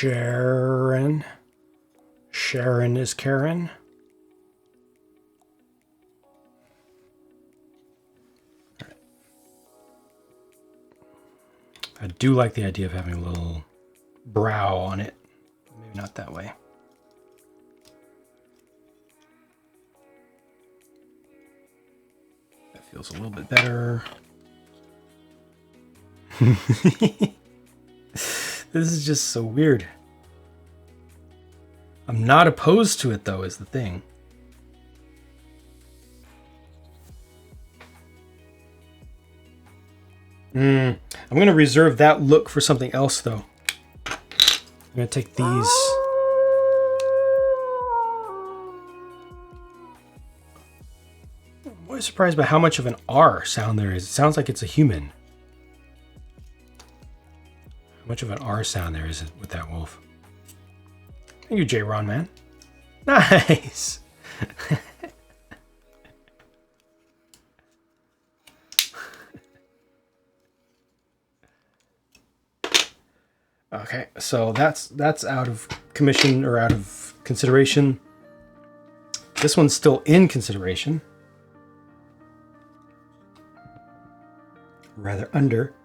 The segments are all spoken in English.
Sharon. Sharon is Karen. I do like the idea of having a little brow on it. Maybe not that way. That feels a little bit better. This is just so weird. I'm not opposed to it though, is the thing. I'm going to reserve that look for something else though. I'm going to take these. I'm always surprised by how much of an R sound there is. It sounds like it's a human. How much of an R sound there is with that wolf? Thank you, J-Ron, man. Nice. Okay, so that's out of commission or out of consideration. This one's still in consideration. Rather under.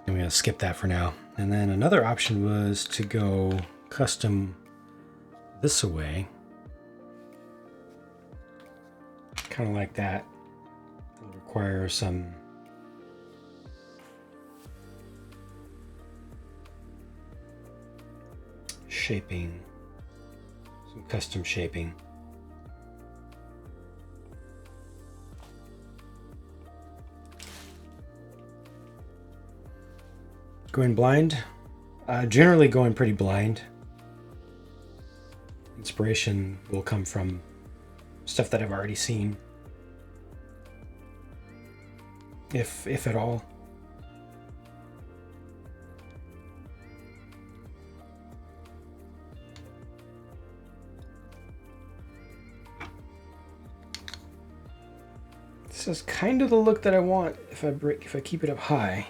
I'm going to skip that for now. And then another option was to go custom this away. Kind of like that. It'll require some shaping, some custom shaping. Going blind? Generally going pretty blind. Inspiration will come from stuff that I've already seen. If at all. This is kind of the look that I want if I keep it up high.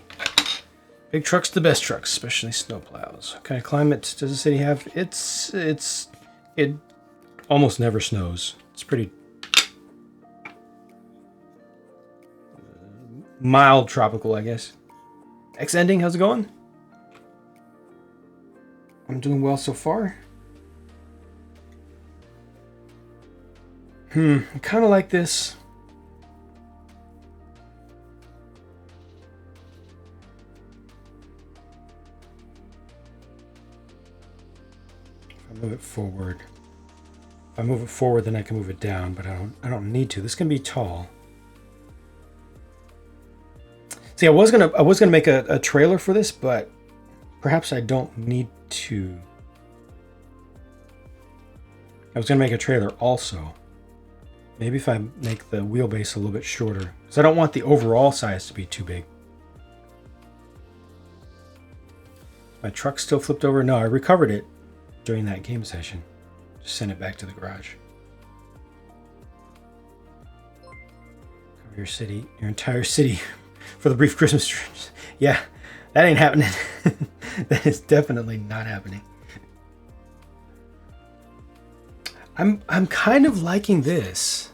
Big trucks, the best trucks, especially snowplows. What kind of climate does the city have? It almost never snows. It's pretty mild tropical, I guess. X ending, how's it going? I'm doing well so far. I kind of like this. Move it forward. If I move it forward, then I can move it down, but I don't need to. This can be tall. See, I was gonna make a trailer for this, but perhaps I don't need to. I was gonna make a trailer also. Maybe if I make the wheelbase a little bit shorter, because I don't want the overall size to be too big. My truck still flipped over? No, I recovered it during that game session. Just send it back to the garage. Cover your city, your entire city for the brief Christmas trips. Yeah, that ain't happening. That is definitely not happening. I'm kind of liking this.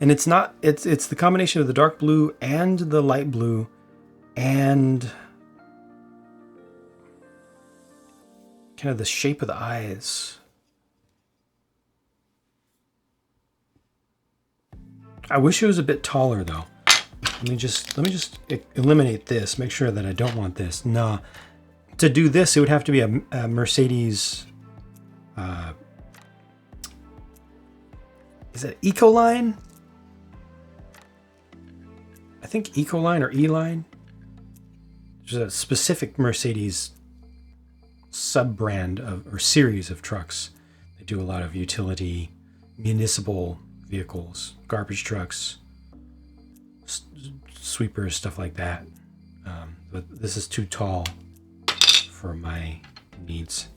And it's the combination of the dark blue and the light blue and kind of the shape of the eyes. I wish it was a bit taller though. Let me just eliminate this. Make sure that I don't want this. No, to do this, it would have to be a Mercedes. Is it Ecoline? I think Ecoline or E-Line. There's a specific Mercedes sub-brand or series of trucks. They do a lot of utility, municipal vehicles, garbage trucks, sweepers, stuff like that. But this is too tall for my needs.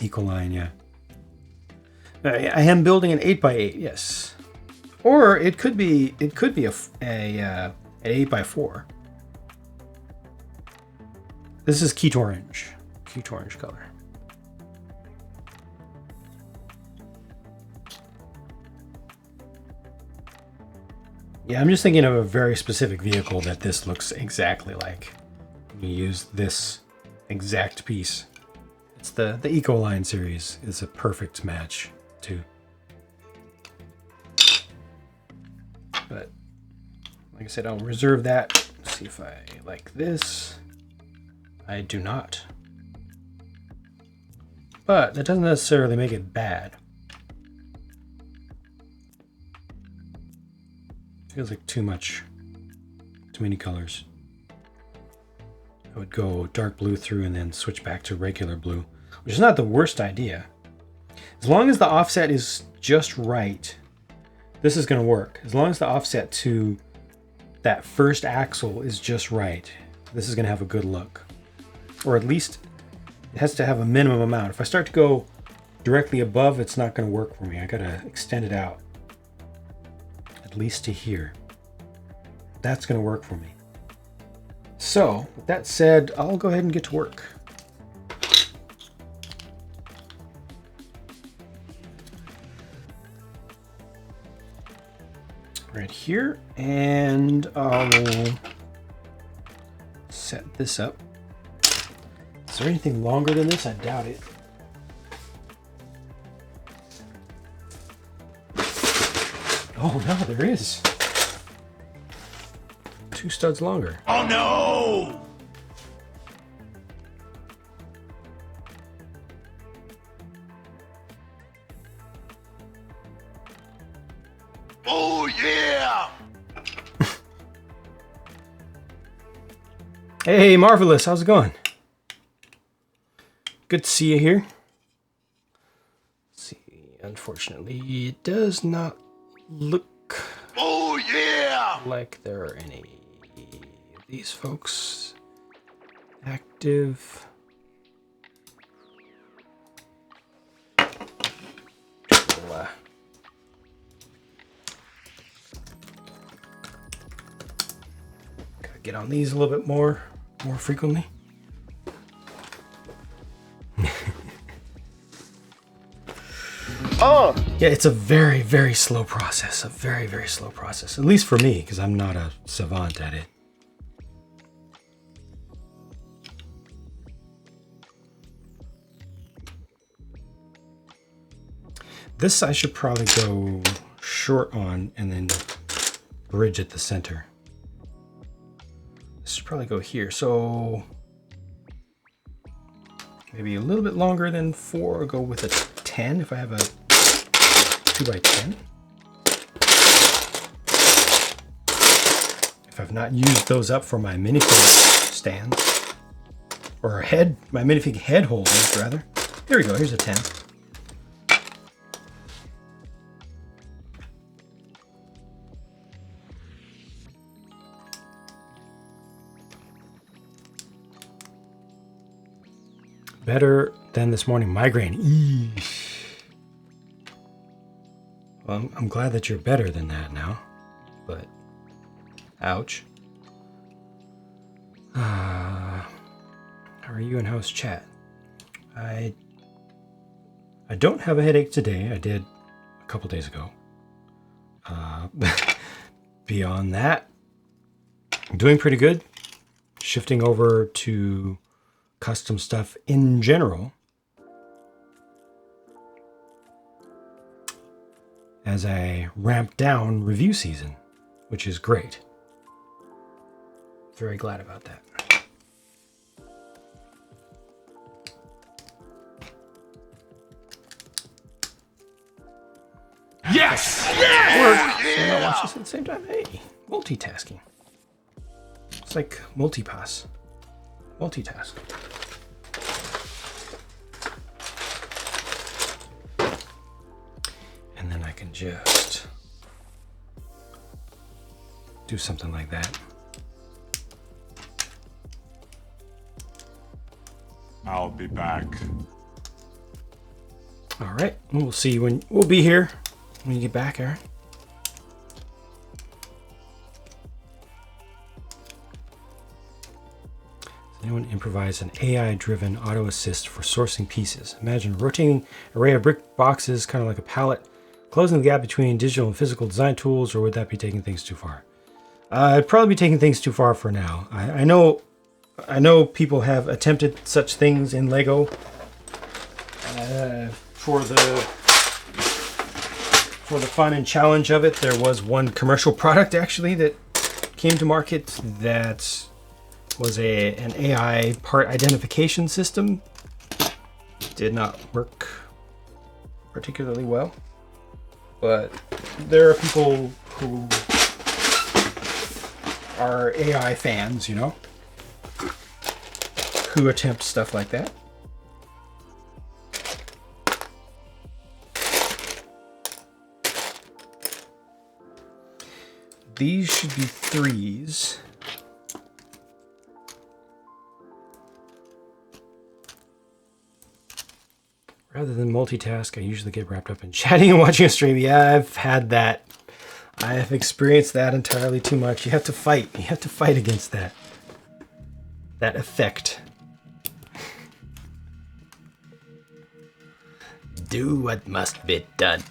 Ecoline, yeah. I am building an 8x8, yes. Or it could be an 8x4. This is cute orange color. Yeah, I'm just thinking of a very specific vehicle that this looks exactly like. You use this exact piece. It's the Ecoline series is a perfect match too. But like I said, I'll reserve that. See if I like this. I do not. But that doesn't necessarily make it bad. Feels like too many colors. I would go dark blue through and then switch back to regular blue, which is not the worst idea. As long as the offset is just right, this is going to work. As long as the offset to that first axle is just right, this is going to have a good look. Or at least it has to have a minimum amount. If I start to go directly above, it's not going to work for me. I got to extend it out. At least to here. That's going to work for me. So, with that said, I'll go ahead and get to work. Right here, and I'll set this up. Is there anything longer than this? I doubt it. Oh no, there is. 2 studs longer. Oh no! Oh yeah! Hey, Marvelous, how's it going? Good to see you here. Let's see, unfortunately, it does not look like there are any of these folks active. We'll, gotta get on these a little bit more frequently. Yeah, it's a very, very slow process. A very, very slow process. At least for me, because I'm not a savant at it. This I should probably go short on and then bridge at the center. This should probably go here. So maybe a little bit longer than 4, or go with a 10 if I have a 2x10. If I've not used those up for my minifig stands, or my minifig head holders rather. Here we go, here's a 10. Better than this morning migraine. Eesh. Well, I'm glad that you're better than that now, but ouch. How are you and how's chat? I don't have a headache today. I did a couple days ago. Beyond that, I'm doing pretty good. Shifting over to custom stuff in general as I ramp down review season, which is great. Very glad about that. Yes! Work. So I'm not watching this at the same time. Hey, multitasking. It's like multipass. Multitask. And then I can just do something like that. I'll be back. All right, we'll see when we'll be here when you get back, Aaron. Anyone improvise an AI-driven auto assist for sourcing pieces? Imagine a rotating array of brick boxes, kind of like a pallet, closing the gap between digital and physical design tools, or would that be taking things too far? I'd probably be taking things too far for now. I know people have attempted such things in Lego for the fun and challenge of it. There was one commercial product actually that came to market that was an AI part identification system. Did not work particularly well, but there are people who are AI fans, you know, who attempt stuff like that. These should be 3s. Rather than multitask, I usually get wrapped up in chatting and watching a stream. Yeah, I've had that. I have experienced that entirely too much. You have to fight. You have to fight against that effect. Do what must be done.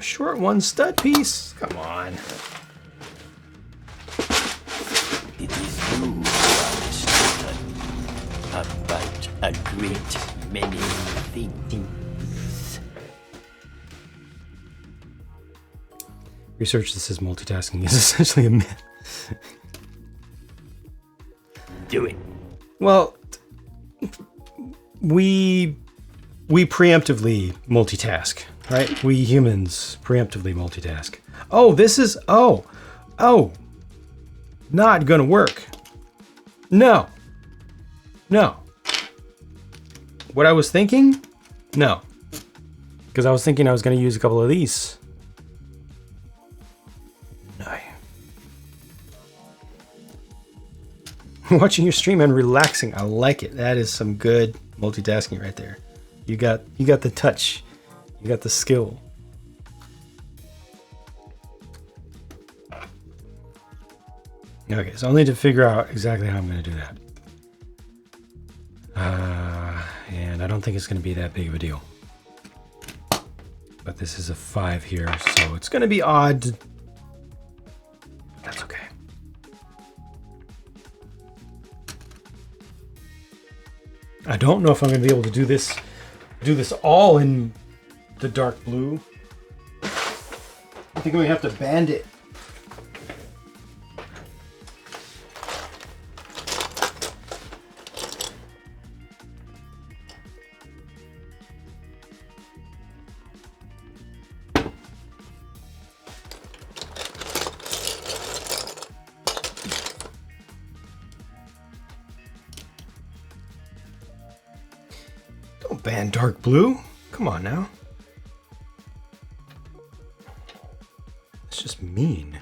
Short one stud piece. Come on. It is you who are stubborn about a great many things. Research that says multitasking is essentially a myth. Do it. Well, we preemptively multitask, right? We humans preemptively multitask. Oh, this is not gonna work. No. What I was thinking? No. Because I was thinking I was gonna use a couple of these. No. Watching your stream and relaxing. I like it. That is some good multitasking right there. You got the touch. You got the skill. Okay, so I'll need to figure out exactly how I'm going to do that. And I don't think it's going to be that big of a deal. But this is a 5 here, so it's going to be odd. That's okay. I don't know if I'm going to be able to do this all in the dark blue. I think we have to band it. Don't ban dark blue. Come on now. It's just mean.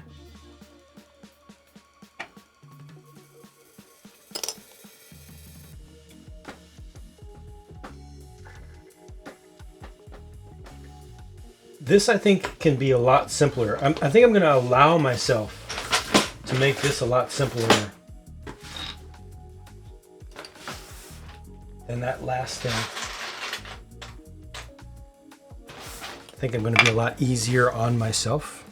This, I think, can be a lot simpler. I think I'm going to allow myself to make this a lot simpler than that last thing. I think I'm going to be a lot easier on myself.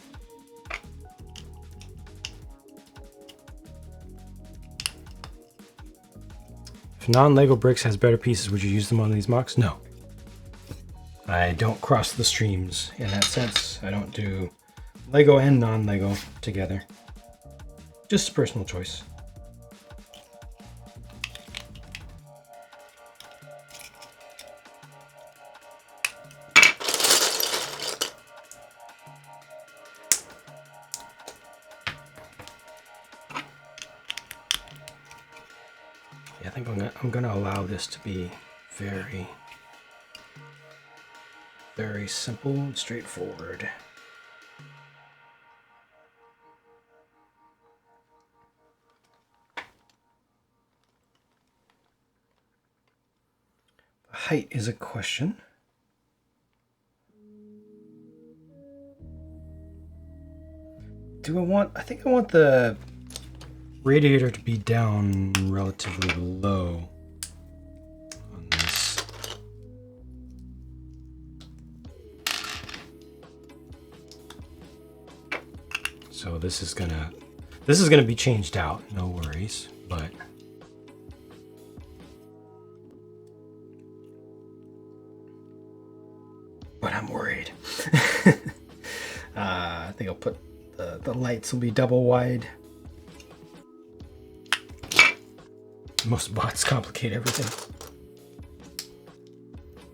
If non-Lego bricks has better pieces, would you use them on these mocks? No. I don't cross the streams in that sense. I don't do Lego and non-Lego together. Just a personal choice. Yeah, I think I'm gonna allow this to be very simple and straightforward. Height is a question. I think I want the radiator to be down relatively low on this. So this is gonna be changed out, no worries, but I'm worried. I think I'll put the lights will be double wide. Most bots complicate everything.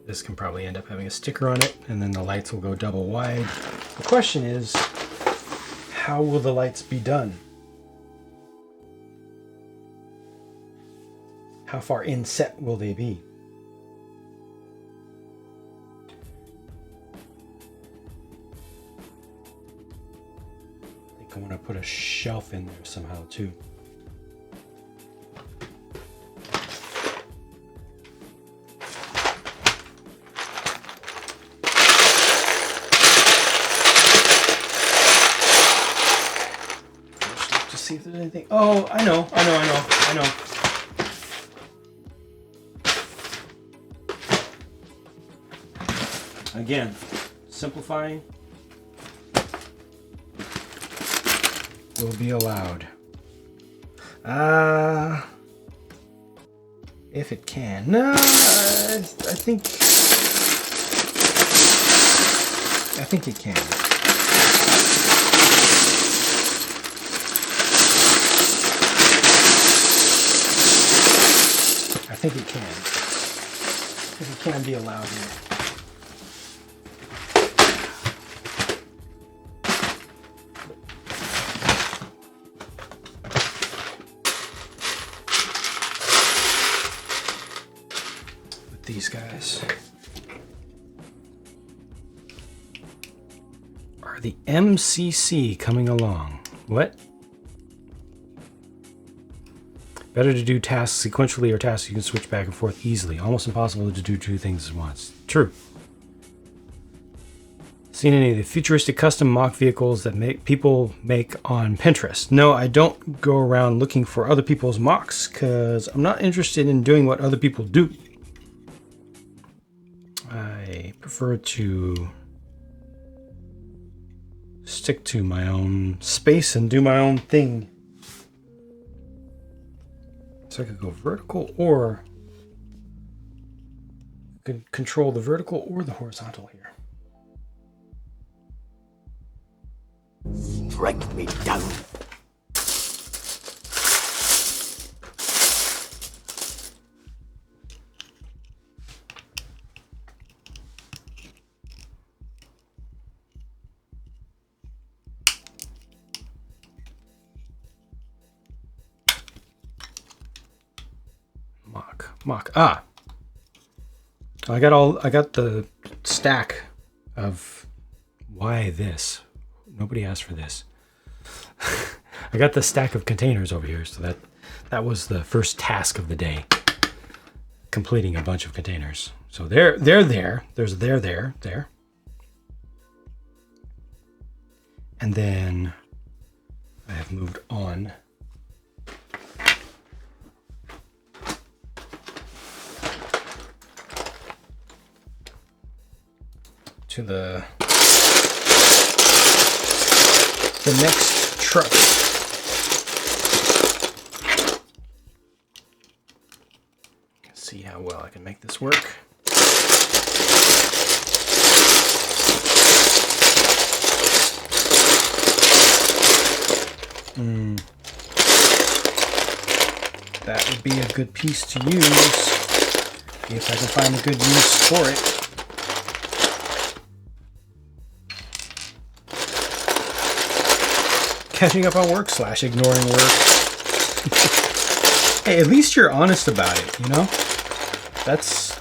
This can probably end up having a sticker on it, and then the lights will go double wide. The question is, how will the lights be done? How far inset will they be? I think I want to put a shelf in there somehow too. See if there's anything. Oh, I know. Again, simplifying will be allowed. If it can. No, I think it can. I think it can. I think it can be allowed here. With these guys. Are the MCC coming along? What? Better to do tasks sequentially or tasks you can switch back and forth easily. Almost impossible to do two things at once. True. Seen any of the futuristic custom mock vehicles that people make on Pinterest? No, I don't go around looking for other people's mocks because I'm not interested in doing what other people do. I prefer to stick to my own space and do my own thing. So I could go vertical, or could control the vertical or the horizontal here. Strike me down. Mock. I got the stack of why this. Nobody asked for this. I got the stack of containers over here, so that was the first task of the day. Completing a bunch of containers. So they're there. There's there. And then I have moved on to the next truck. Let's see how well I can make this work. That would be a good piece to use if I can find a good use for it. Catching up on work / ignoring work. Hey, at least you're honest about it, you know? That's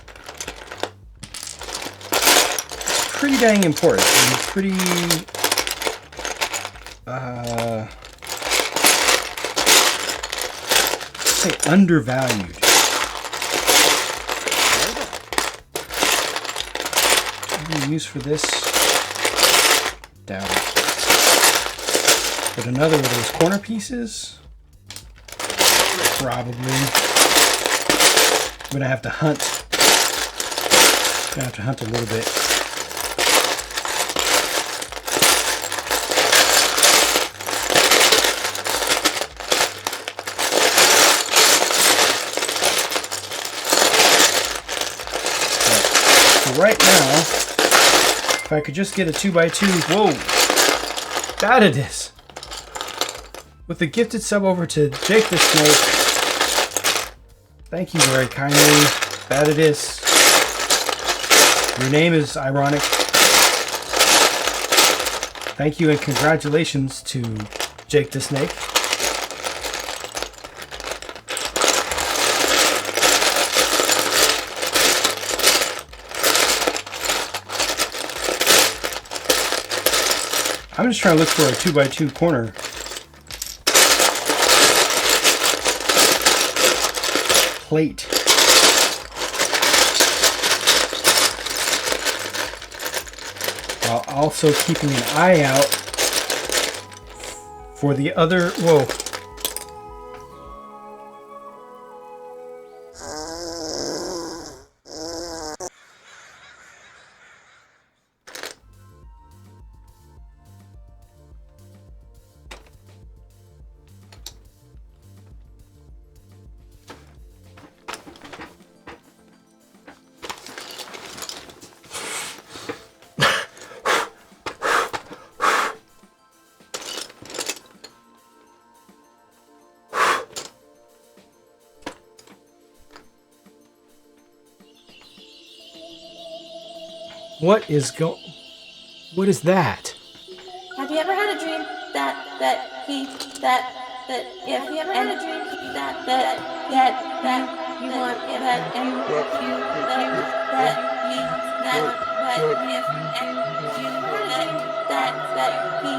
pretty dang important and pretty say undervalued. Any use for this? Doubt it. But another one of those corner pieces? Probably. I'm gonna have to hunt. Gonna have to hunt a little bit. Right now, if I could just get a 2x2, whoa, that it is. With the gifted sub over to Jake the Snake. Thank you very kindly. That it is. Your name is ironic. Thank you and congratulations to Jake the Snake. I'm just trying to look for a 2x2 corner. Plate. While also keeping an eye out for the other. Whoa. What is that? Have you ever had a dream that if you ever had a dream that you want that and you that he if and you that he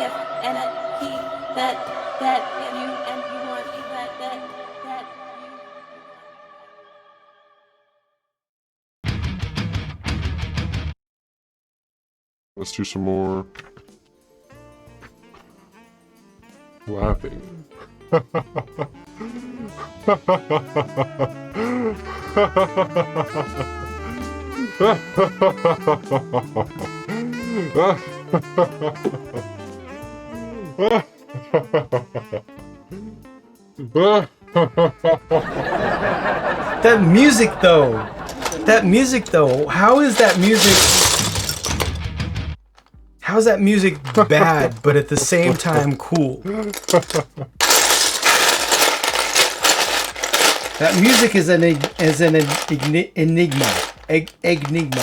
if and he that you and you want that you. Let's do some more laughing. That music though. How is that music? How's that music bad, but at the same time cool? That music is an enigma. Enigma.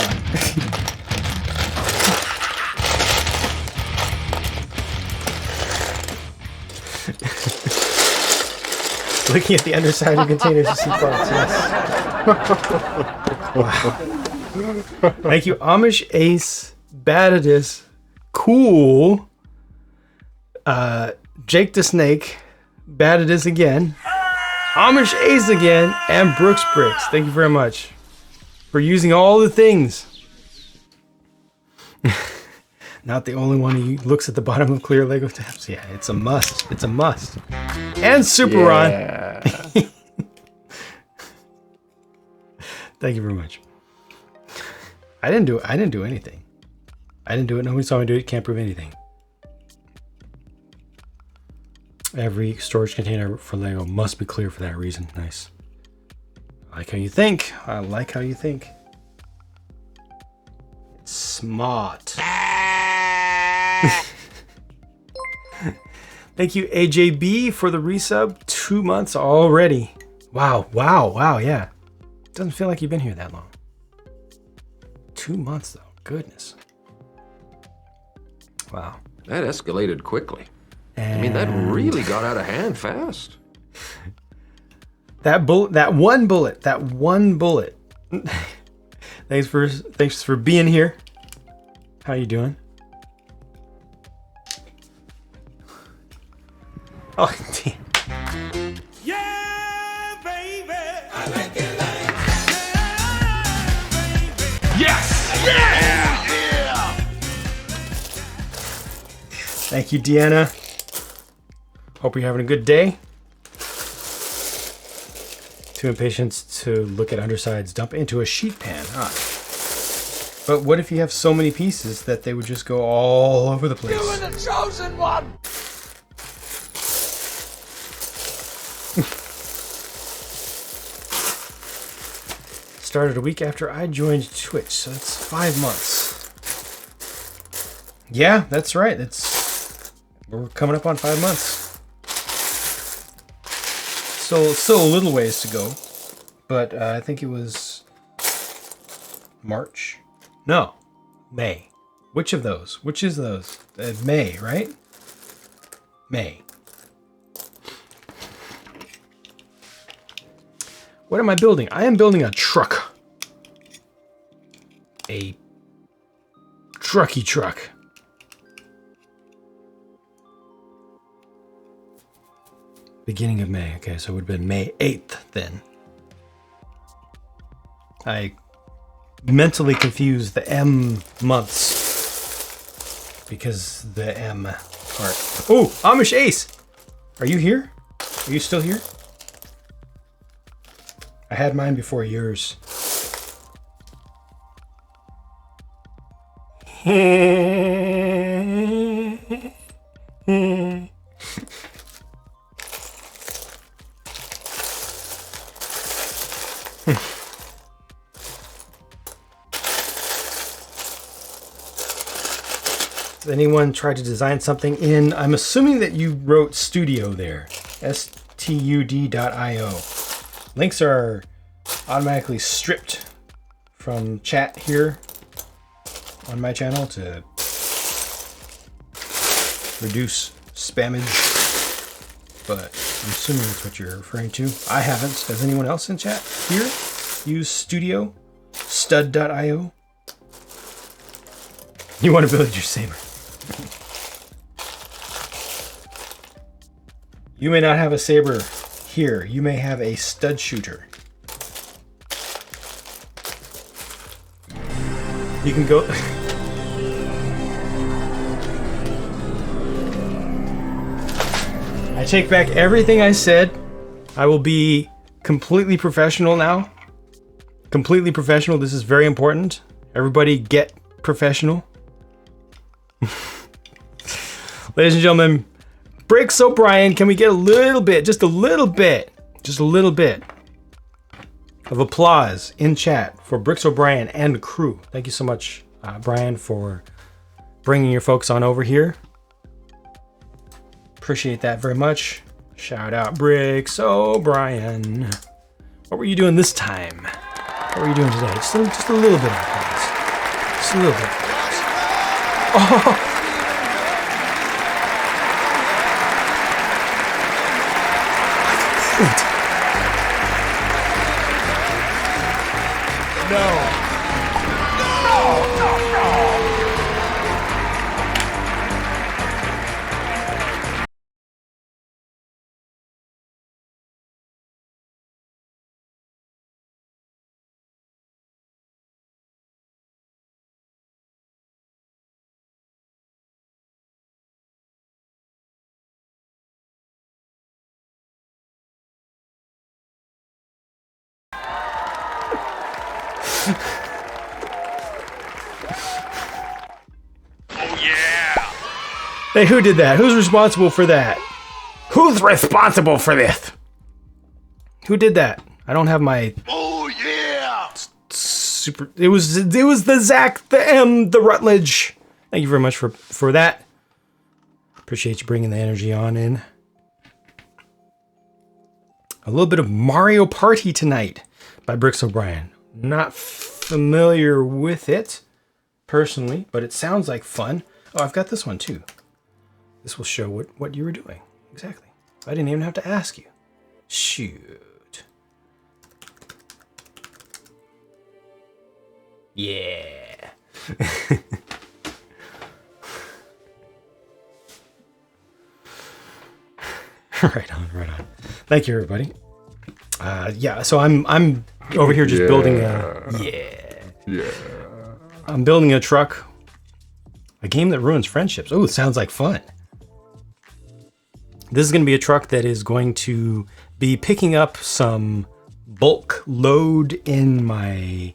Looking at the underside of containers to see parts, yes. Wow. Thank you, Amish Ace. Bad it is. Cool. Jake the Snake. Bad it is again. Amish Ace again. And Brooks Bricks. Thank you very much for using all the things. Not the only one who looks at the bottom of clear Lego tabs. Yeah, it's a must. It's a must. And Super Ron. Yeah. Thank you very much. I didn't do anything. I didn't do it. Nobody saw me do it. Can't prove anything. Every storage container for Lego must be clear for that reason. Nice. I like how you think. I like how you think. It's smart. Thank you, AJB, for the resub. 2 months already. Wow, yeah. Doesn't feel like you've been here that long. 2 months, though. Goodness. Wow. That escalated quickly. And I mean, that really got out of hand fast. That one bullet. Thanks for being here. How you doing? Oh, damn. Yeah, baby. I like it Yes! Yeah! Thank you, Deanna. Hope you're having a good day. Too impatient to look at undersides. Dump into a sheet pan. Ah. But what if you have so many pieces that they would just go all over the place? You were the chosen one! Started a week after I joined Twitch, so that's 5 months. Yeah, that's right. We're coming up on 5 months. Still a little ways to go, but I think it was March. No, May. Which of those? Which is those? May, right? May. What am I building? I am building a truck. A trucky truck. Beginning of May. Okay, so it would have been May 8th then. I mentally confused the M months because the M part. Oh, Amish Ace! Are you here? Are you still here? I had mine before yours. Has anyone tried to design something in, I'm assuming that you wrote studio there, stud.io. Links are automatically stripped from chat here on my channel to reduce spammage, but I'm assuming that's what you're referring to. I haven't. Does anyone else in chat here use studio, stud.io? You want to build your saber. You may not have a saber here. You may have a stud shooter. You can go... I take back everything I said. I will be completely professional now. Completely professional. This is very important. Everybody get professional. Ladies and gentlemen, Bricks O'Brien, can we get a little bit, just a little bit of applause in chat for Bricks O'Brien and the crew. Thank you so much, Brian, for bringing your folks on over here. Appreciate that very much. Shout out Bricks O'Brien. What were you doing this time? What were you doing today? Just a little bit of applause. Just a little bit of applause. Oh! Hey, who did that? Who's responsible for that? Who's responsible for this? Who did that? I don't have my... Oh yeah! Super... It was the Zach, the M, the Rutledge. Thank you very much for that. Appreciate you bringing the energy on in. A little bit of Mario Party tonight by Bricks O'Brien. Not familiar with it personally, but it sounds like fun. Oh, I've got this one too. This will show what you were doing. Exactly. I didn't even have to ask you. Shoot. Yeah. Right on, right on. Thank you, everybody. Yeah, so I'm over here just building I'm building a truck. A game that ruins friendships. Oh, it sounds like fun. This is going to be a truck that is going to be picking up some bulk load in my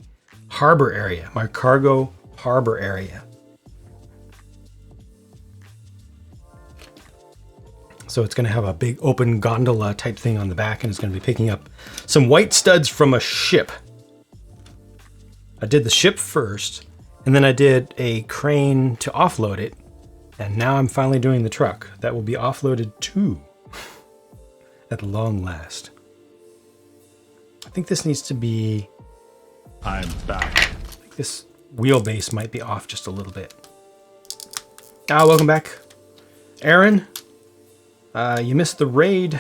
harbor area, my cargo harbor area. So it's going to have a big open gondola type thing on the back, and it's going to be picking up some white studs from a ship. I did the ship first, and then I did a crane to offload it, and now I'm finally doing the truck that will be offloaded too, at long last. I think this needs to be... I'm back. I think this wheelbase might be off just a little bit. Welcome back. Aaron, you missed the raid.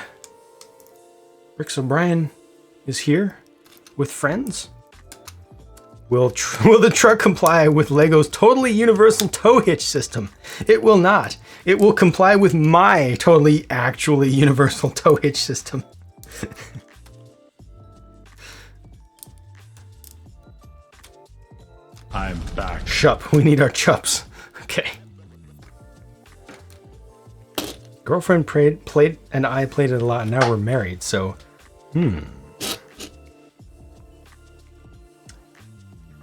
Bricks O'Brien is here with friends. Will the truck comply with Lego's totally universal tow hitch system? It will not. It will comply with my totally actually universal tow hitch system. I'm back. Chup. We need our chups. Okay. Girlfriend played and I played it a lot, and now we're married, so...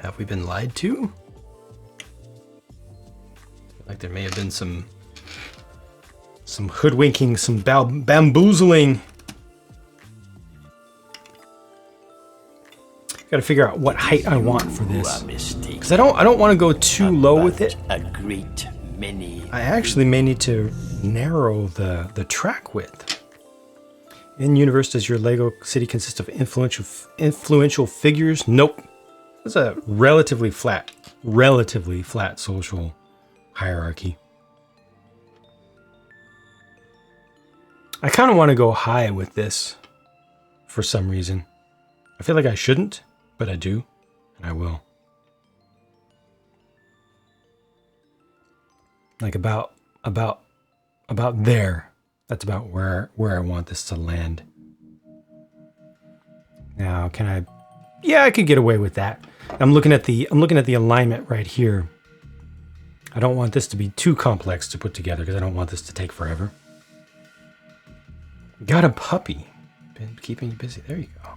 Have we been lied to? Like there may have been some hoodwinking, some bamboozling. Got to figure out what height I want for this, because I don't want to go too low with it. A great many. I actually may need to narrow the track width. In universe, does your Lego city consist of influential figures? Nope. It's a relatively flat social hierarchy. I kind of want to go high with this for some reason. I feel like I shouldn't, but I do, and I will. Like about there. That's about where I want this to land. Now, can I? Yeah, I could get away with that. I'm looking at the alignment right here. I don't want this to be too complex to put together because I don't want this to take forever. Got a puppy. Been keeping you busy. There you go.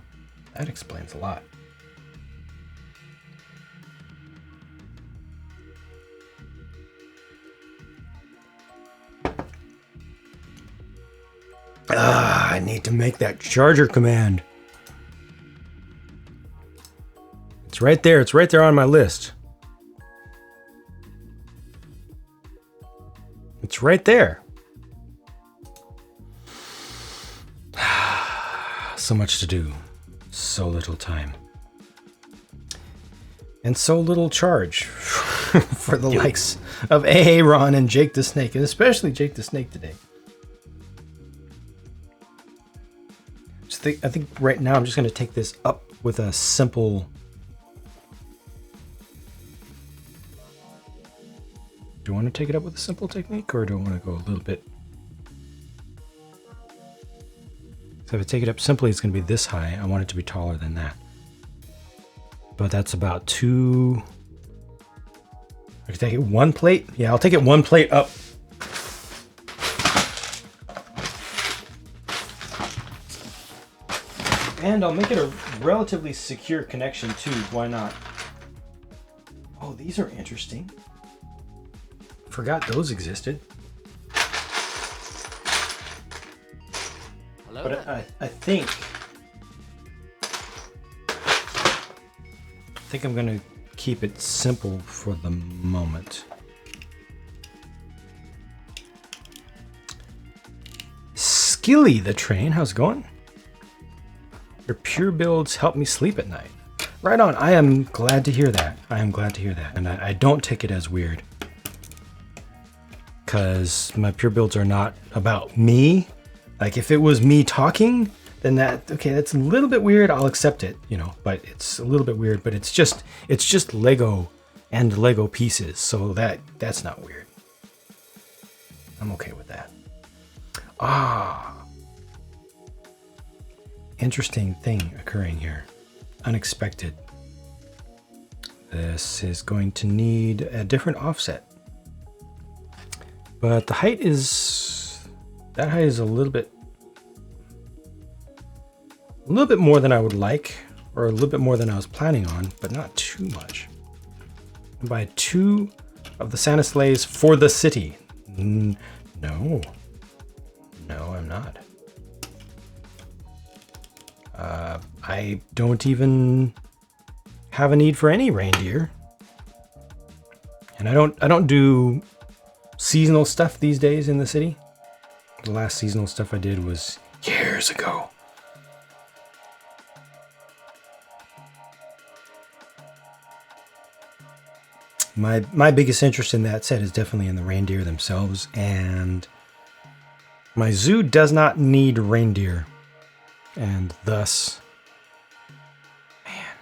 That explains a lot. I need to make that charger command. It's right there. It's right there on my list. It's right there. So much to do. So little time. And so little charge for the likes of Aaron and Jake the Snake, and especially Jake the Snake today. I think right now I'm just going to take this up with a simple... Do I want to take it up with a simple technique, or do I want to go a little bit... So if I take it up simply, it's going to be this high. I want it to be taller than that. But that's about two... I can take it one plate? Yeah, I'll take it one plate up. And I'll make it a relatively secure connection too. Why not? Oh, these are interesting. Forgot those existed. Hello. But I think I'm gonna keep it simple for the moment. Skilly the train, how's it going? Your pure builds help me sleep at night. Right on. I am glad to hear that. I am glad to hear that. And I don't take it as weird. Because my pure builds are not about me. Like if it was me talking, then that's a little bit weird. I'll accept it, but it's a little bit weird, but it's just Lego and Lego pieces. So that's not weird. I'm okay with that. Interesting thing occurring here. Unexpected. This is going to need a different offset. But the height is That height is a little bit more than I would like, or a little bit more than I was planning on, but not too much. And buy 2 of the Santa sleighs for the city. No, I'm not. I don't even have a need for any reindeer, and I don't do seasonal stuff these days in the city. The last seasonal stuff I did was years ago. My biggest interest in that set is definitely in the reindeer themselves, and my zoo does not need reindeer, and thus, man,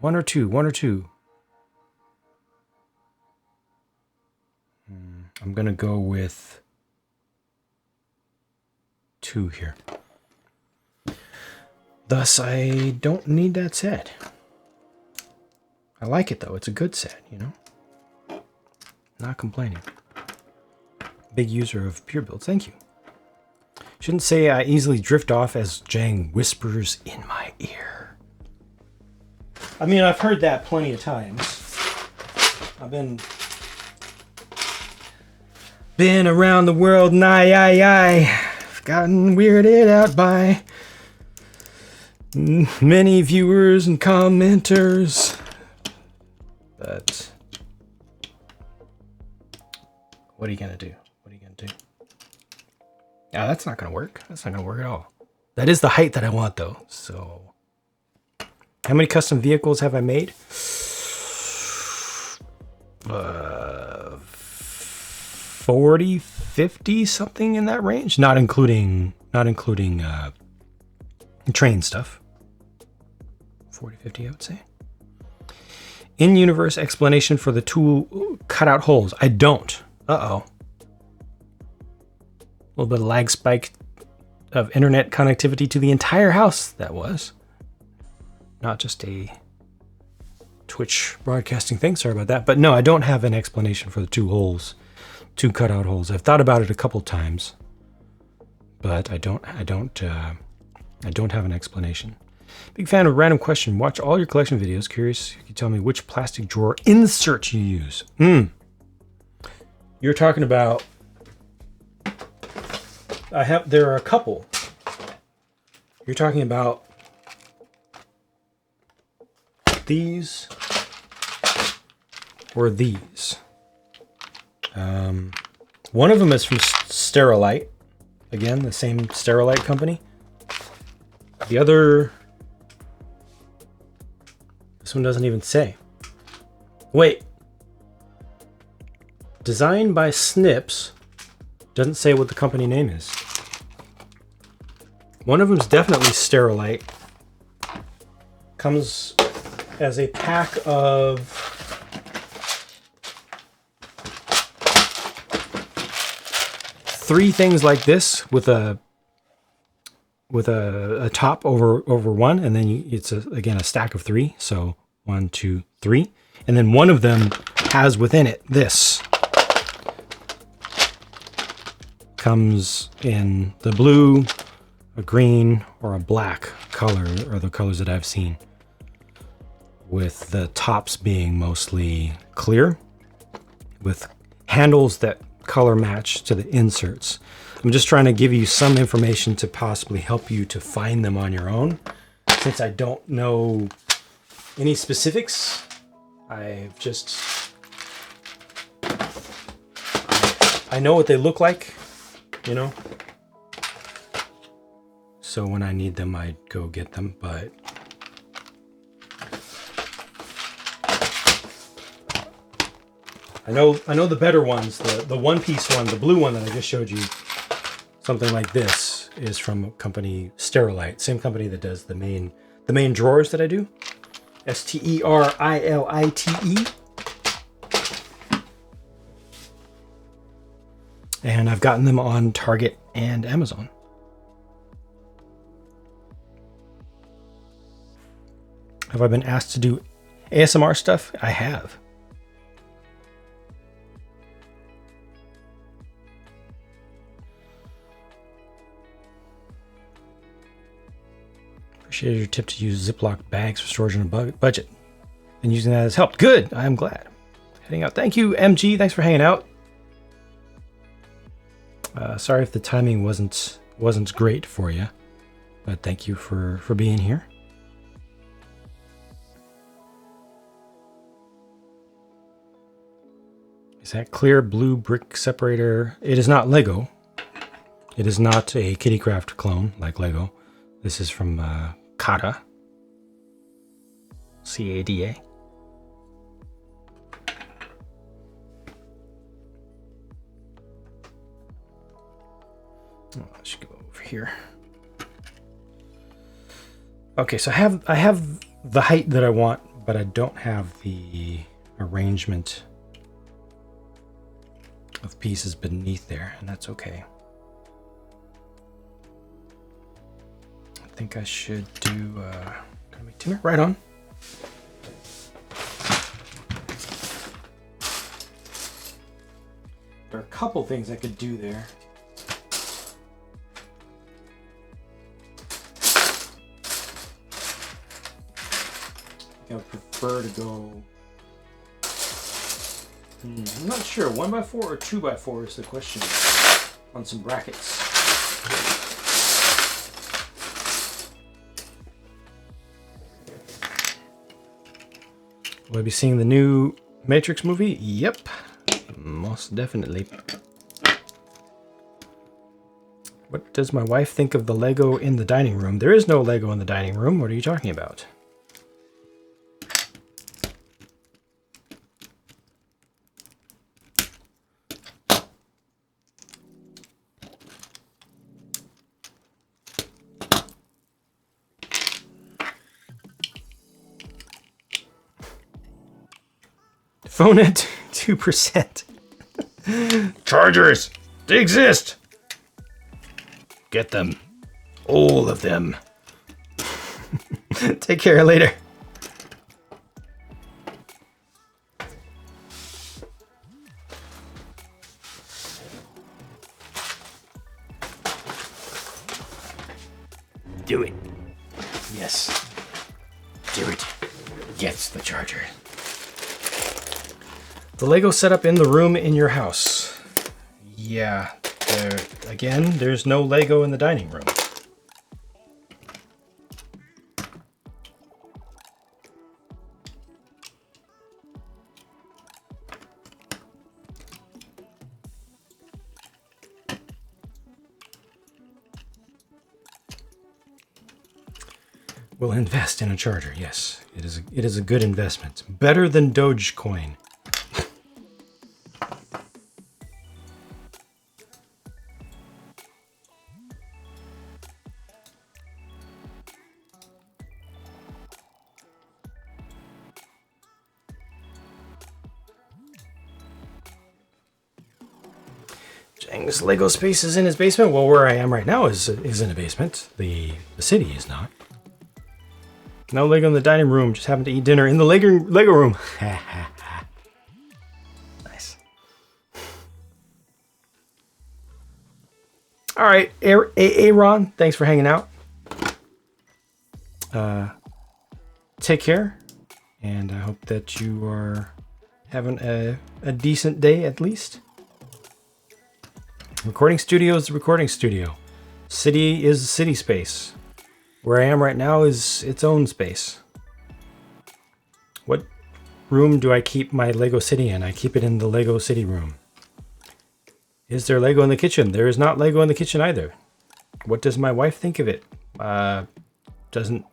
one or two. I'm gonna go with 2 here. Thus, I don't need that set. I like it though. It's a good set, you know. Not complaining. Big user of pure builds. Thank you. Shouldn't say I easily drift off as Jang whispers in my ear. I mean, I've heard that plenty of times. I've been around the world, and I've gotten weirded out by many viewers and commenters. But what are you gonna do? Yeah, that's not gonna work. That's not gonna work at all. That is the height that I want though. So how many custom vehicles have I made? 40, 50, something in that range. Not including train stuff. 40, 50, I would say. In-universe explanation for the tool cutout holes. I don't. Uh-oh. A little bit of lag spike of internet connectivity to the entire house, that was. Not just a Twitch broadcasting thing, sorry about that. But no, I don't have an explanation for the 2 cutout holes. I've thought about it a couple times, but I don't have an explanation. Big fan of random question. Watch all your collection videos. Curious if you can tell me which plastic drawer insert you use. You're talking about... there are a couple. You're talking about these or these. One of them is from Sterilite. Again, the same Sterilite company. The other... This one doesn't even say. Wait. Designed by Snips. Doesn't say what the company name is. One of them is definitely Sterilite. Comes as a pack of 3 things like this with a top over one, and then it's again a stack of 3. So 1, 2, 3, and then one of them has within it this. Comes in the blue, a green, or a black color, or the colors that I've seen, with the tops being mostly clear, with handles that color match to the inserts. I'm just trying to give you some information to possibly help you to find them on your own. Since I don't know any specifics, I know what they look like, you know? So when I need them, I go get them, but I know the better ones, the one-piece one, the blue one that I just showed you, something like this, is from a company Sterilite, same company that does the main drawers that I do. Sterilite. And I've gotten them on Target and Amazon. Have I been asked to do ASMR stuff? I have. Appreciate your tip to use Ziploc bags for storage on a budget. And using that has helped. Good. I'm glad. Heading out. Thank you, MG. Thanks for hanging out. Sorry if the timing wasn't great for you, but thank you for being here. Is that clear blue brick separator? It is not Lego. It is not a Kittycraft clone like Lego. This is from Cada. C-A-D-A. Oh, I should go over here. Okay, so I have the height that I want, but I don't have the arrangement of pieces beneath there, and that's okay. I think I should do gonna make dinner right on. There are a couple things I could do there. I would prefer to go. I'm not sure. 1x4 or 2x4 is the question on some brackets. Will I be seeing the new Matrix movie? Yep, most definitely. What does my wife think of the Lego in the dining room? There is no Lego in the dining room. What are you talking about? Phone at 2%. Chargers! They exist! Get them. All of them. Take care later. Do it. Yes. Do it. Gets the charger. The Lego setup in the room in your house. Yeah. Again, there's no Lego in the dining room. We'll invest in a charger. Yes, it is a good investment. Better than Dogecoin. Jang's Lego space is in his basement. Well, where I am right now is in a basement. The city is not. No Lego in the dining room. Just happened to eat dinner in the Lego room. Nice. All right, Aaron, thanks for hanging out. Take care, and I hope that you are having a decent day at least. Recording studio is the recording studio. City is city space. Where I am right now is its own space. What room do I keep my Lego City in? I keep it in the Lego City room. Is there Lego in the kitchen? There is not Lego in the kitchen either. What does my wife think of it? Doesn't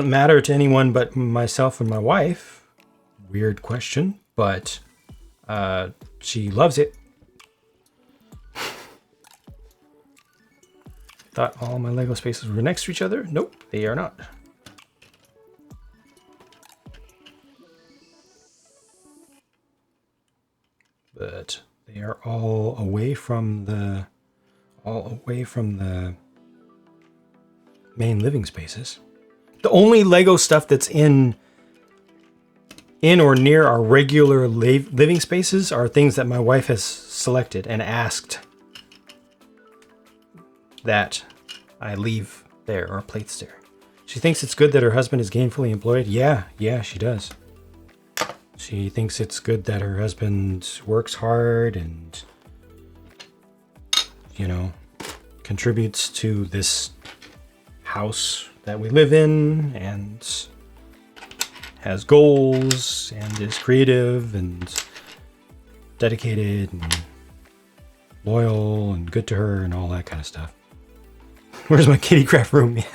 matter to anyone but myself and my wife. Weird question, but she loves it. Thought all my Lego spaces were next to each other. Nope, they are not. But they are all away from the main living spaces. The only Lego stuff that's in or near our regular living spaces are things that my wife has selected and asked that I leave there, or plates there. She thinks it's good that her husband is gainfully employed. Yeah, she does. She thinks it's good that her husband works hard and, you know, contributes to this house that we live in and has goals and is creative and dedicated and loyal and good to her and all that kind of stuff. Where's my kitty craft room? Yeah.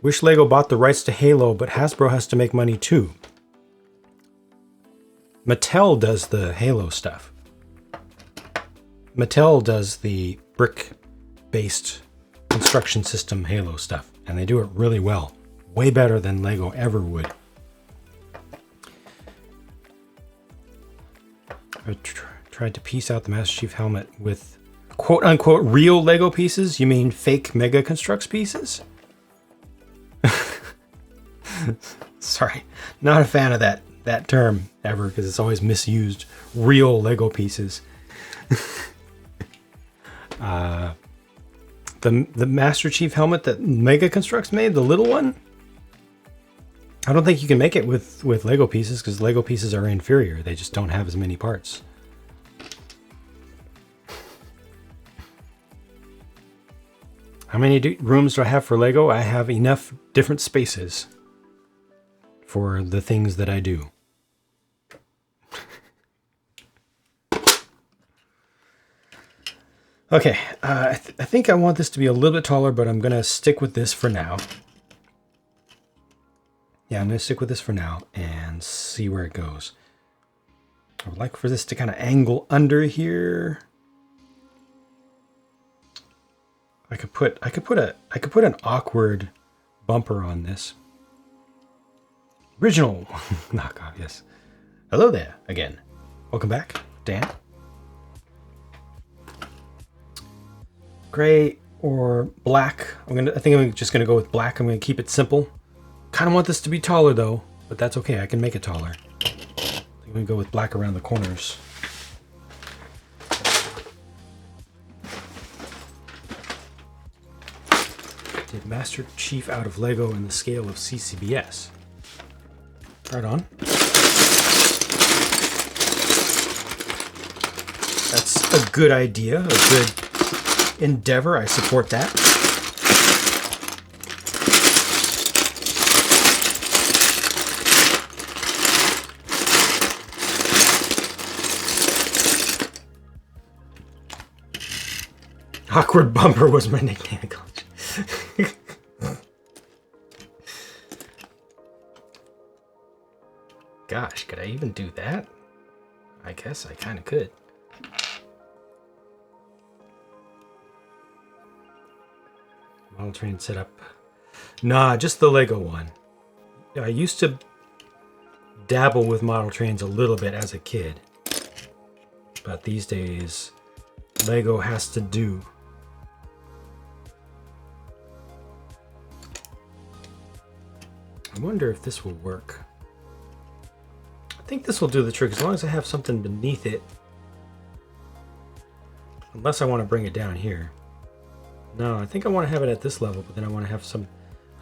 Wish Lego bought the rights to Halo, but Hasbro has to make money too. Mattel does the Halo stuff. Mattel does the brick-based construction system Halo stuff, and they do it really well. Way better than Lego ever would. I tried to piece out the Master Chief helmet with quote-unquote real Lego pieces. You mean fake Mega Construx pieces? Sorry, not a fan of that term ever because it's always misused. Real Lego pieces. The Master Chief helmet that Mega Construx made, the little one, I don't think you can make it with Lego pieces because Lego pieces are inferior. They just don't have as many parts. How many rooms do I have for Lego? I have enough different spaces for the things that I do. Okay, I think I want this to be a little bit taller, but I'm going to stick with this for now. Yeah, I'm going to stick with this for now and see where it goes. I would like for this to kind of angle under here. I could put an awkward bumper on this. Original knockoff, yes. Hello there again. Welcome back, Dan. Gray or black. I think I'm just gonna go with black. I'm gonna keep it simple. Kind of want this to be taller though, but that's okay. I can make it taller. I'm gonna go with black around the corners. Did Master Chief out of Lego in the scale of CCBS. Right on. That's a good idea, a good endeavor. I support that. Awkward bumper was my nickname in college. Gosh, could I even do that? I guess I kind of could. Model train setup. Nah, just the Lego one. I used to dabble with model trains a little bit as a kid. But these days, Lego has to do. I wonder if this will work. I think this will do the trick as long as I have something beneath it. Unless I want to bring it down here. No, I think I want to have it at this level, but then I want to have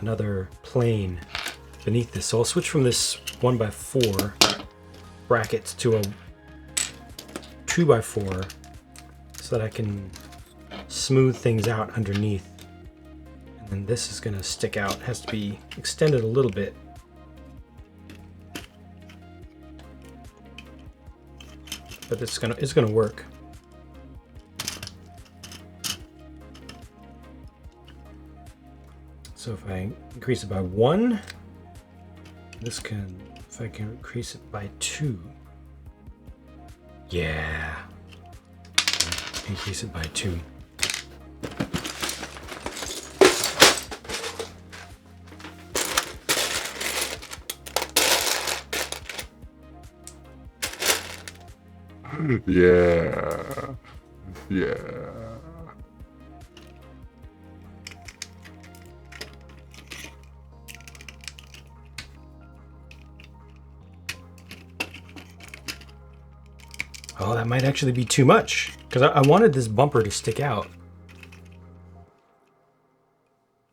another plane beneath this. So I'll switch from this 1x4 brackets to a 2x4 so that I can smooth things out underneath. And then this is going to stick out. It has to be extended a little bit. But it's gonna work. So if I increase it by 1, if I can increase it by 2. Yeah. Increase it by 2. Yeah. Yeah. Oh, that might actually be too much. Because I wanted this bumper to stick out.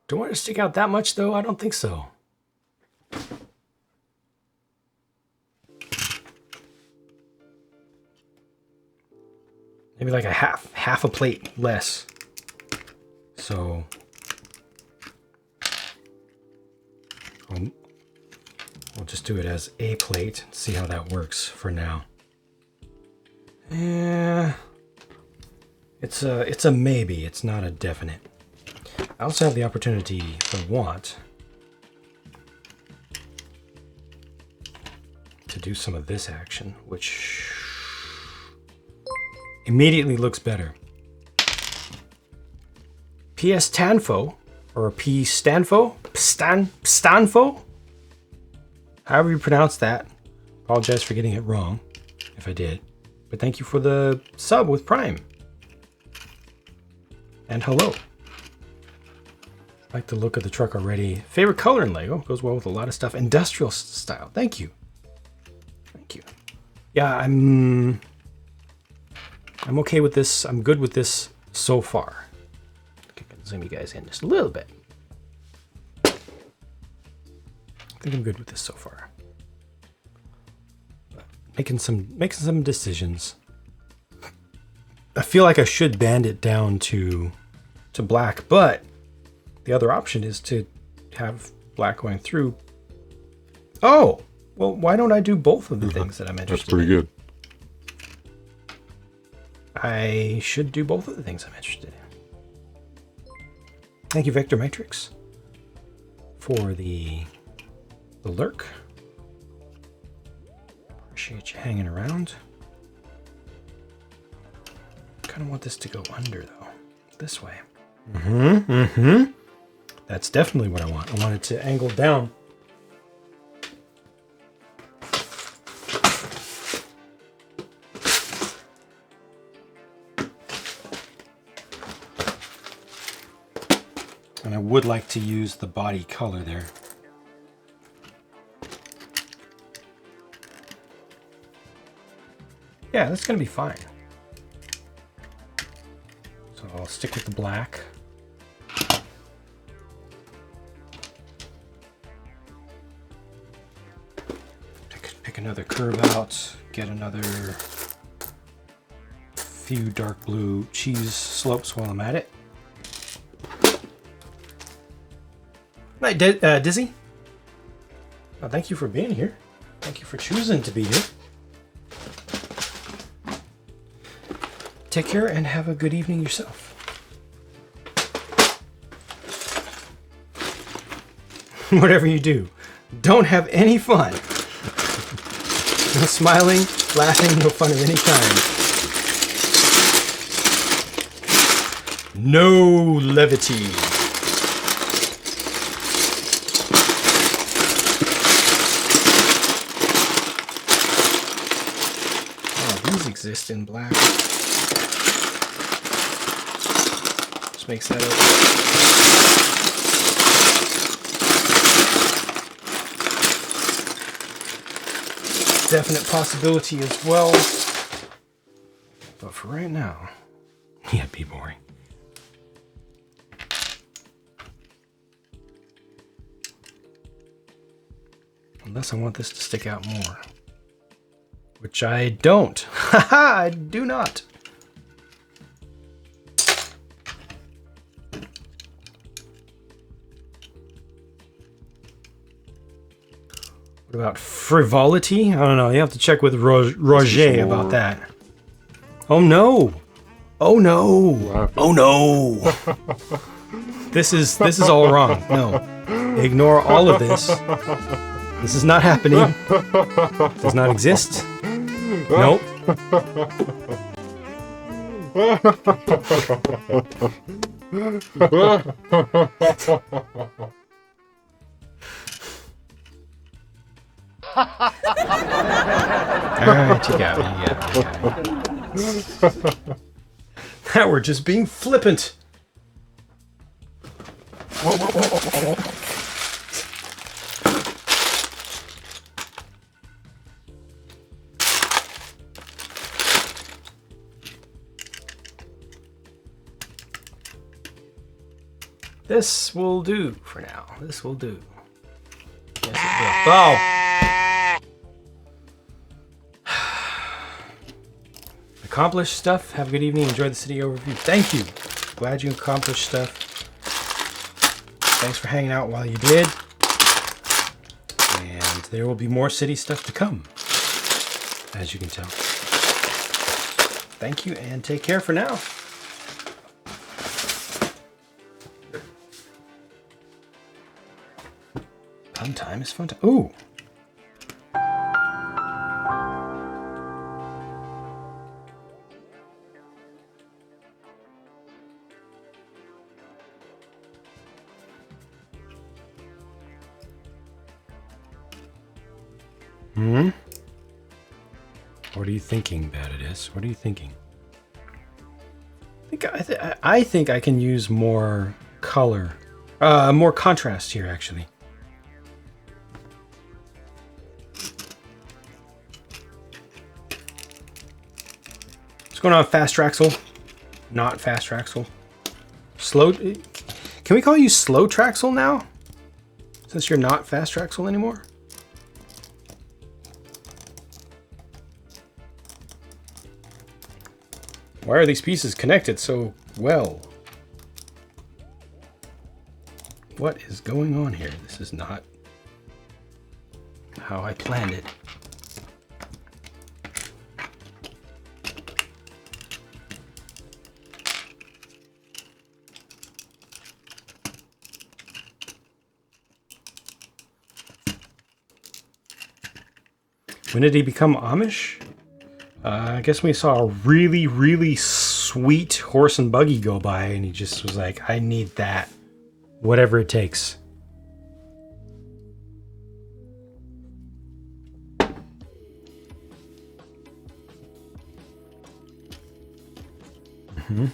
Do I want it to stick out that much, though? I don't think so. Maybe like a half a plate less. So we'll just do it as a plate. See how that works for now. Yeah, it's a maybe. It's not a definite. I also have the opportunity, if I want, to do some of this action, which immediately looks better. PS Tanfo, or P Stanfo, Stanfo, however you pronounce that. Apologize for getting it wrong, if I did. But thank you for the sub with Prime. And hello. Like the look of the truck already. Favorite color in Lego. Goes well with a lot of stuff. Industrial style. Thank you. Thank you. Yeah, I'm okay with this. I'm good with this so far. Okay, zoom you guys in just a little bit. I think I'm good with this so far. Making some decisions. I feel like I should band it down to black, but the other option is to have black going through. Oh, well, why don't I do both of the things that I'm interested in? That's pretty good. I should do both of the things I'm interested in. Thank you, Vector Matrix, for the lurk. Appreciate you hanging around. Kind of want this to go under, though. This way. That's definitely what I want. I want it to angle down. And I would like to use the body color there. Yeah, that's going to be fine. So I'll stick with the black. Pick another curve out, get another few dark blue cheese slopes while I'm at it. Night, Dizzy. Oh, thank you for being here. Thank you for choosing to be here. Take care and have a good evening yourself. Whatever you do, don't have any fun. No smiling, laughing, no fun of any kind. No levity. Oh, these exist in black. Just makes that definite possibility as well. But for right now, yeah, be boring. Unless I want this to stick out more. Which I don't. Haha, I do not. What about frivolity? I don't know. You have to check with Roger about that. Oh no! Oh no! Oh no! This is all wrong. No. Ignore all of this. This is not happening. Does not exist. Nope. Alright, you got me. Now we're just being flippant. This will do for now. This will do. Yes, it will. Oh! Accomplished stuff. Have a good evening. Enjoy the city overview. Thank you. Glad you accomplished stuff. Thanks for hanging out while you did. And there will be more city stuff to come, as you can tell. Thank you and take care for now. Fun time is fun time. Ooh. What are you thinking, Bad It Is? What are you thinking? I think I can use more color, more contrast here, actually. What's going on, Fast Traxel? Not Fast Traxel. Slow. Can we call you Slow Traxel now? Since you're not Fast Traxel anymore? Why are these pieces connected so well? What is going on here? This is not how I planned it. When did he become Amish? I guess we saw a really, really sweet horse and buggy go by, and he just was like, I need that. Whatever it takes. Mm-hmm.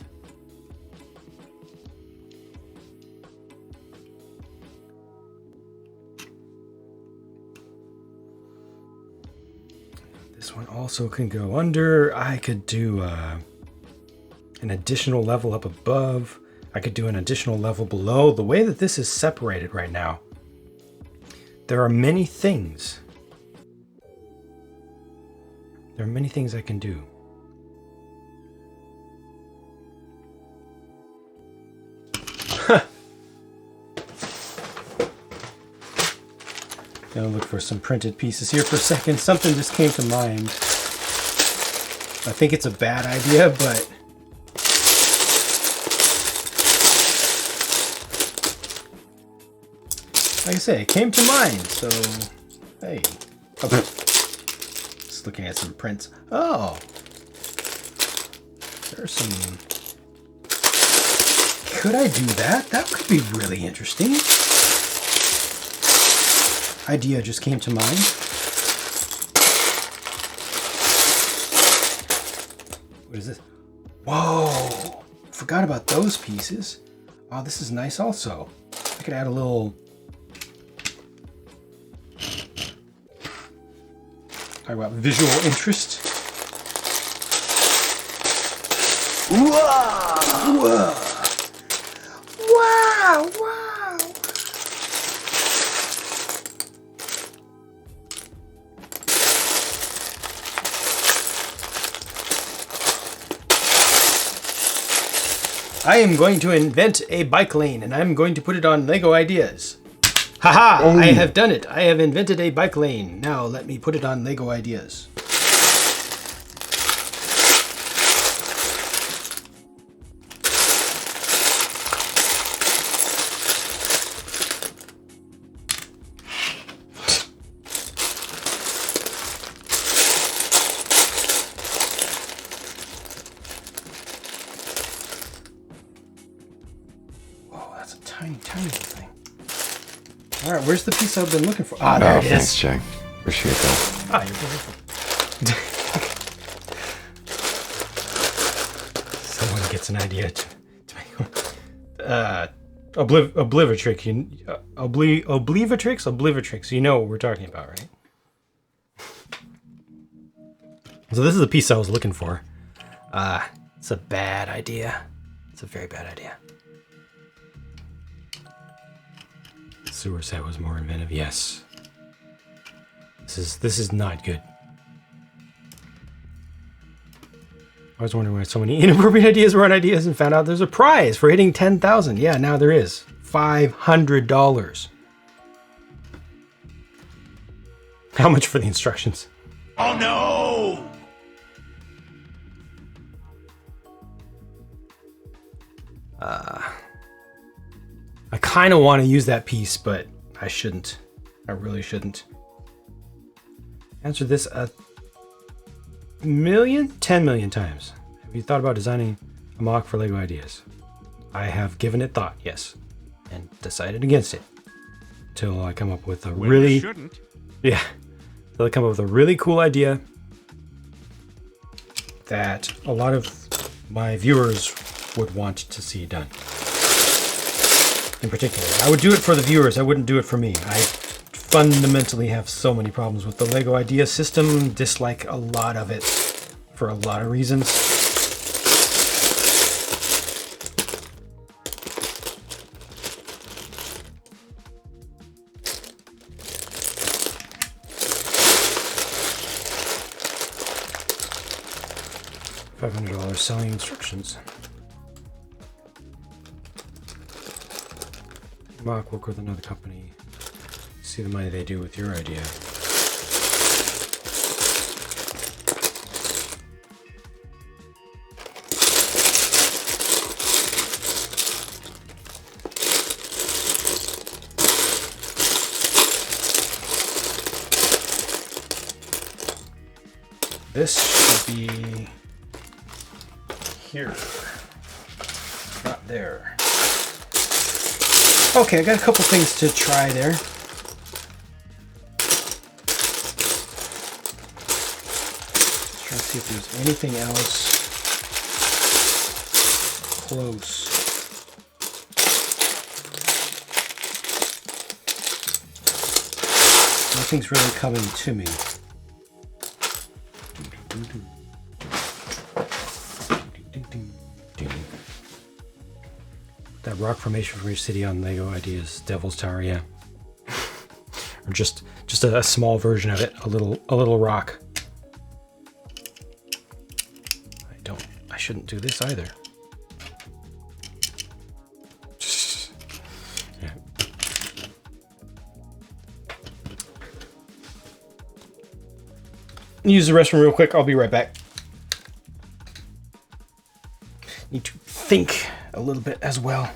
This one also can go under. I could do an additional level up above. I could do an additional level below. The way that this is separated right now, there are many things. There are many things I can do. Gonna look for some printed pieces here for a second. Something just came to mind. I think it's a bad idea, but like I say, it came to mind, so hey. Okay. Just looking at some prints. Oh. There's some. Could I do that? That could be really interesting. Idea just came to mind. What is this? Whoa! Forgot about those pieces. Oh, this is nice also. I could add a little. Talk about visual interest. Whoa! Whoa! Wow! Wow! I am going to invent a bike lane, and I'm going to put it on Lego Ideas. Haha! Oh. I have done it. I have invented a bike lane. Now let me put it on Lego Ideas. Alright, where's the piece I've been looking for? Ah, there it is. Thanks, Jay. Appreciate that. Ah, you're beautiful. Someone gets an idea to make Oblivitrix, you know what we're talking about, right? So this is the piece I was looking for. It's a bad idea. It's a very bad idea. sewer set was more inventive. Yes. This is not good. I was wondering why so many inappropriate ideas were on ideas and found out there's a prize for hitting 10,000. Yeah, now there is. $500. How much for the instructions? Oh no! I kind of want to use that piece, but I shouldn't. I really shouldn't. Answer this 10 million times. Have you thought about designing a mock for LEGO Ideas? I have given it thought, yes, and decided against it till I come up with a really yeah. Till I come up with a really cool idea that a lot of my viewers would want to see done. In particular, I would do it for the viewers. I wouldn't do it for me. I fundamentally have so many problems with the LEGO Idea system. Dislike a lot of it for a lot of reasons. $500 selling instructions. Mock, work with another company. See the money they do with your idea. This should be here, not there. Okay, I got a couple things to try there. Let's try to see if there's anything else close. Nothing's really coming to me. That rock formation from your city on LEGO Ideas, Devil's Tower, yeah. Or just a small version of it, a little rock. I shouldn't do this either. Yeah. Use the restroom real quick, I'll be right back. Need to think a little bit as well.